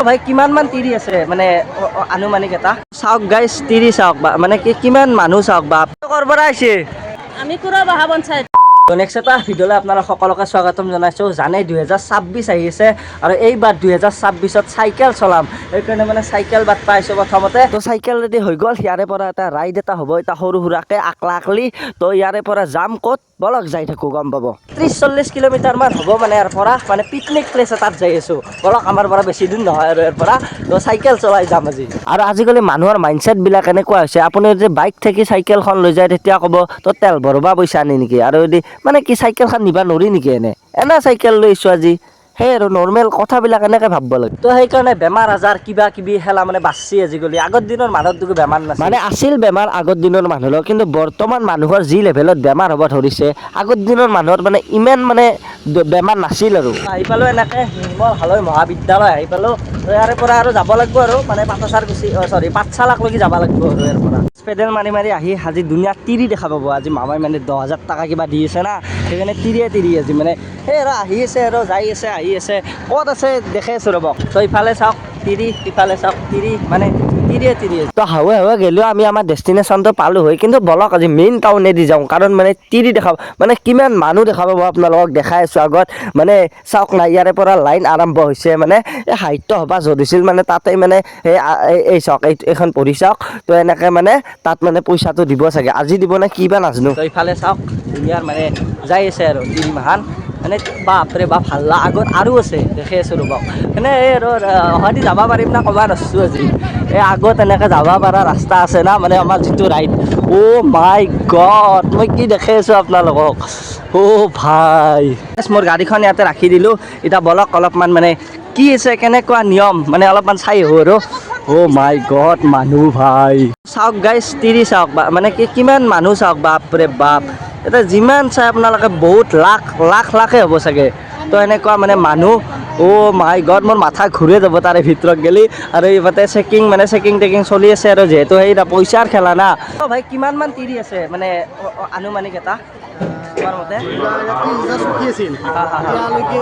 ভাই কিমান মান তিৰি আছে মানে আনুমানিক এটা চাওক গাইছ তিৰি চাওক বা মানে কিমান মানুহ চাওক বা কৰ পৰা আহিছে আমি কুৰা বাহা পঞ্চায়ত নেক্সট এটা ভিডিঅ'লৈ আপোনালোক সকলোকে স্বাগতম জনাইছোঁ জানেই 2026 আহি আছে আৰু এইবাৰ 2026ত চাইকেল চলাম সেইকাৰণে মানে চাইকেল বাদ পাইছোঁ প্ৰথমতে তো চাইকেল ৰেডি হৈ গ'ল ইয়াৰে পৰা এটা ৰাইড এটা হ'ব এটা সৰু সুৰাকৈ আকলা আকলি তো ইয়াৰে পৰা যাম ক'ত বলক যাই থাকোঁ গম পাব 30-40 কিলোমিটাৰমান হ'ব মানে ইয়াৰ পৰা মানে পিকনিক প্লেচ এটাত যাই আছোঁ বলক আমাৰ পৰা বেছি দিন নহয় আৰু ইয়াৰ পৰা তো চাইকেল চলাই যাম আজি আৰু আজিকালি মানুহৰ মাইণ্ডছেটবিলাক এনেকুৱা হৈছে আপুনি যদি বাইক থাকি চাইকেলখন লৈ যায় তেতিয়া ক'ব তো তেল ভৰবা পইচা আনি নেকি আৰু যদি মানে কি চাইকেলখন নিবা নৰি নেকি এনে চাইকেল লৈছোঁ আজি সেই আৰু নৰ্মেল কথাবিলাক এনেকৈ ভাবিব লাগে তো সেইকাৰণে বেমাৰ আজাৰ কিবা কিবি খেলা মানে বাচছি আজিকালি আগৰ দিনৰ মানুহটোকো বেমাৰ নাছিল মানে আছিল বেমাৰ আগৰ দিনৰ মানুহৰ কিন্তু বৰ্তমান মানুহৰ যি লেভেলত বেমাৰ হ'ব ধৰিছে আগৰ দিনৰ মানুহৰ মানে ইমান মানে বেমাৰ নাছিল আৰু আহি পালোঁ এনেকৈ নিৰ্মল হালৈ মহাবিদ্যালয় আহি পালোঁ ইয়াৰে পৰা আৰু যাব লাগিব আৰু মানে পাঠশালাকলৈকে যাব লাগিব আৰু ইয়াৰ পৰা পেডেল মাৰি মাৰি আহি আজি ধুনীয়া তিৰি দেখা পাব আজি মামাই মানে 10,000 টকা কিবা দি আছে না সেইকাৰণে তিৰি আজি মানে সেই আৰু আহি আছে আৰু যাই আছে আহি আছে ক'ত আছে দেখে আছোঁ ৰ'বক তো ইফালে চাওক তিৰি ইফালে চাওক তিৰি মানে তিৰিয়ে তো হাৱে গ'লেও আমি আমাৰ ডেষ্টিনেশ্যনটো পালোঁ হয় কিন্তু বলক আজি মেইন টাউনেদি যাওঁ কাৰণ মানে তিৰি দেখা মানে কিমান মানুহ দেখা পাব আপোনালোকক দেখাই আছোঁ আগত মানে চাওক না ইয়াৰে পৰা লাইন আৰম্ভ হৈছে মানে এই সাহিত্য সভা যদিছিল মানে তাতে মানে এই চাওক এইখন পঢ়ি চাওক তো এনেকৈ মানে তাত মানে পইচাটো দিব চাগে আজি দিব নে কি বা নাজানো তো ইফালে চাওক ধুনীয়াৰ মানে যাই আছে আৰু তিৰি মাহান মানে বাপৰে বাপ হাল্লা আগত আৰু আছে দেখি আছোঁ ৰ'বক মানে এই আৰু হয়তো যাব পাৰিম না ক'ব নাছোঁ আজি এই আগত এনেকৈ যাব পৰা ৰাস্তা আছে না মানে আমাৰ যিটো ৰাইড অ' মাই গড মই কি দেখি আছোঁ আপোনালোকক অ' ভাই মোৰ গাড়ীখন ইয়াতে ৰাখি দিলোঁ এতিয়া বলক অলপমান মানে কি আছে কেনেকুৱা নিয়ম মানে অলপমান চাই আহোঁ আৰু অ' মাই গড মানুহ ভাই চাওক গাইছ তিৰি চাওক বা মানে কিমান মানুহ চাওক বাপৰে বাপ এতিয়া যিমান চাই আপোনালোকে বহুত লাখে হ'ব চাগে তো এনেকুৱা মানে মানুহ অ' মাই গড মোৰ মাথা ঘূৰে যাব তাৰে ভিতৰত গেলি আৰু এইফালে চেকিং চলি আছে আৰু যিহেতু সেই পইচাৰ খেলা না অ' ভাই কিমান মান তিৰি আছে মানে আনুমানিক এটা তোমাৰ মতে 30,000 চকী আছিল এতিয়ালৈকে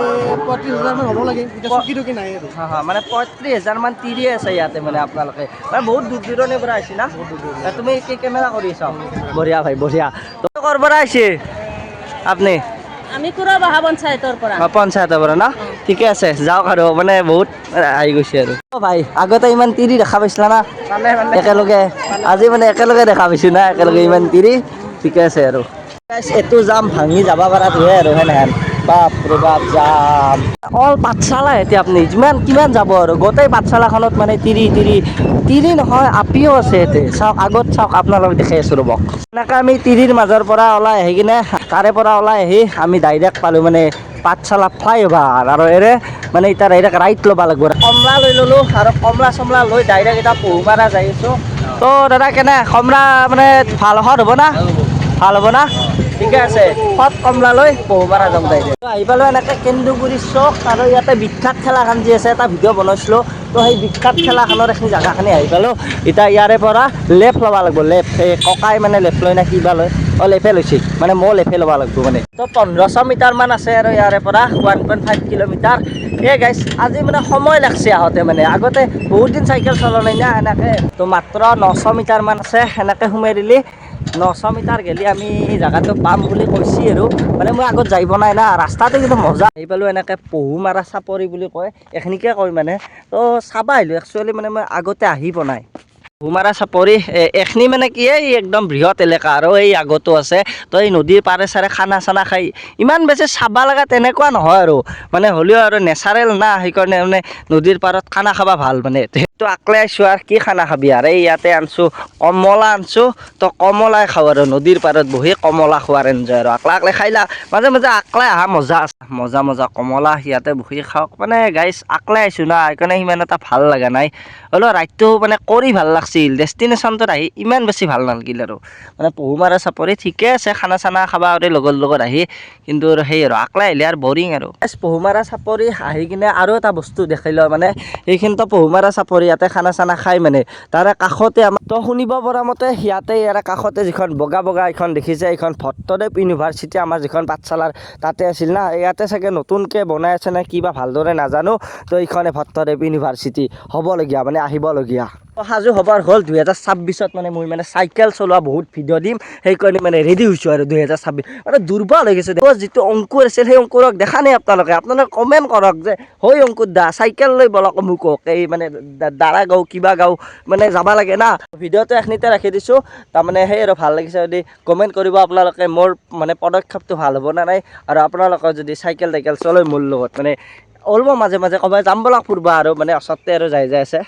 35,000 মান হ'ব লাগে এতিয়া চকী নাই আৰু মানে 35,000 মান তিৰিয়ে আছে ইয়াতে মানে আপোনালোকে মানে বহুত দূৰ দূৰণিৰ পৰা আহিছে না তুমি কি কেমেৰা কৰি আছা বঢ়িয়া ভাই বঢ়িয়া তো ক'ৰ পৰা আহিছে আপুনি আমি কুৰা বাহা পঞ্চায়তৰ পৰা পঞ্চায়তৰ পৰা না ঠিকে আছে যাওক আৰু মানে বহুত আহি গৈছে আৰু ভাই আগতে ইমান তিৰি দেখা পাইছিলা না একেলগে আজি মানে একেলগে দেখা পাইছোঁ না একেলগে ইমান তিৰি ঠিকে আছে আৰু এইটো যাম ভাঙি যাব পৰাটোহে আৰু সেনেহেন বাপৰে বাপ যাম অল পাঠশালা এতিয়া আপুনি কিমান যাব আৰু গোটেই পাঠশালাখনত মানে তিৰি নহয় আপিও আছে ইয়াতে চাওক আগত চাওক আপোনালোক দেখাই আছোঁ ৰ'বক এনেকৈ আমি তিৰিৰ মাজৰ পৰা ওলাই আহি কিনে তাৰে পৰা ওলাই আহি আমি ডাইৰেক্ট পালোঁ মানে পাঠশালা ফ্লাইঅভাৰ আৰু এৰে মানে এতিয়া ডাইৰেক্ট ৰাইট ল'ব লাগিব কমলা লৈ ল'লোঁ আৰু কমলা চমলা লৈ ডাইৰেক্ট এতিয়া পহুমাৰা যাই আছোঁ তো দাদা কেনে কমলা মানে ভাল হ'ব না ভাল হ'ব না ঠিকে আছে সৎ কমলা লৈ পহুমাৰা যাম ডাইৰেক্ট আহি পালোঁ এনেকৈ কেন্দুগুৰি চক আৰু ইয়াতে বিখ্যাত খেলাখন যি আছে এটা ভিডিঅ' বনাইছিলোঁ তো সেই বিখ্যাত খেলাখনৰ এইখিনি জেগাখিনি আহি পালোঁ এতিয়া ইয়াৰে পৰা লেফ্ট ল'ব লাগিব লেফ্ট এই ককাই মানে লেফ্ট লয় না কিবা লয় লেফে লৈছে মানে মই লেফে ল'ব লাগিব মানে তো 1500 মিটাৰমান আছে আৰু ইয়াৰে পৰা 1.5 কিলোমিটাৰ এই গাইছ আজি মানে সময় লাগছে আহোঁতে মানে আগতে বহুত দিন চাইকেল চলোৱা নাই না এনেকৈ তো মাত্ৰ 900 মিটাৰমান আছে সেনেকৈ সোমাই দিলি 900 মিটাৰ গেলি আমি জেগাটো পাম বুলি কৈছি আৰু মানে মই আগত যাই পোৱা নাই না ৰাস্তাটো কিন্তু মজা আহি পালোঁ এনেকৈ পহুমাৰা চাপৰি বুলি কয় এইখিনিকে কয় মানে তো চাবা আহিলোঁ একচুৱেলি মানে মই আগতে আহি পোৱা নাই পহুমাৰা চাপৰি এইখিনি মানে কি এই একদম বৃহৎ এলেকা আৰু এই আগতো আছে তো এই নদীৰ পাৰে চাৰে খানা চানা খাই ইমান বেছি চাব লগা তেনেকুৱা নহয় আৰু মানে হ'লেও আৰু নেচাৰেল না সেইকাৰণে মানে নদীৰ পাৰত খানা খাবা ভাল মানে তো আকলাই আছোঁ আৰু কি খানা খাবি আৰু এই ইয়াতে আনছোঁ কমলা আনছোঁ তো কমলাই খাওঁ আৰু নদীৰ পাৰত বহি কমলা খোৱাৰ এনজয় আৰু আকলাই খাইলা মাজে মাজে আকলাই অহা মজা আছে মজা কমলা ইয়াতে বহি খাওক মানে গাইছ আকলাই আছোঁ না সেইকাৰণে সিমান এটা ভাল লগা নাই হ'লেও ৰাইডটো মানে কৰি ভাল লাগছিল ডেষ্টিনেশ্যনটোত আহি ইমান বেছি ভাল নালাগিল আৰু মানে পহুমাৰা চাপৰি ঠিকে আছে খানা চানা খাবা আৰু লগৰ লগত আহি কিন্তু সেই আৰু আকলাই আহিলে আৰু বৰিং আৰু পহুমাৰা চাপৰি আহি কিনে আৰু এটা বস্তু দেখাই লওঁ মানে এইখিনিতো পহুমাৰা চাপৰি ইয়াতে খানা চানা খাই মানে তাৰে কাষতে আমাৰ তো শুনিব পৰা মতে ইয়াতে ইয়াৰে কাষতে যিখন বগা বগা এখন দেখিছে এইখন ভট্টদেৱ ইউনিভাৰ্চিটি আমাৰ যিখন পাঠশালাৰ তাতে আছিল না ইয়াতে চাগে নতুনকৈ বনাই আছে নে কিবা ভালদৰে নাজানো তো এইখনে ভট্টদেৱ ইউনিভাৰ্চিটি হ'বলগীয়া মানে আহিবলগীয়া সাজু হবাৰ হ'ল 2026 মানে মই মানে চাইকেল চলোৱা বহুত ভিডিঅ' দিম সেইকাৰণে মানে ৰেডি হৈছোঁ আৰু 2026 মানে দুৰ্বল হৈ গৈছে যিটো অংকুৰ আছিল সেই অংকুৰক দেখা নাই আপোনালোকে কমেণ্ট কৰক যে হৈ অংকুৰ দা চাইকেল লৈ বলক মোক এই মানে দাৰা গাঁও কিবা গাঁও মানে যাব লাগে না ভিডিঅ'টো এখিনিতে ৰাখি দিছোঁ তাৰমানে সেই আৰু ভাল লাগিছে যদি কমেণ্ট কৰিব আপোনালোকে মোৰ মানে পদক্ষেপটো ভাল হ'ব না নাই আৰু আপোনালোকৰ যদি চাইকেল টাইকেল চলাই মোৰ লগত মানে ওলব মাজে মাজে ক'ব যাম বলক ফুৰিব আৰু মানে ওচৰতে আৰু যাই আছে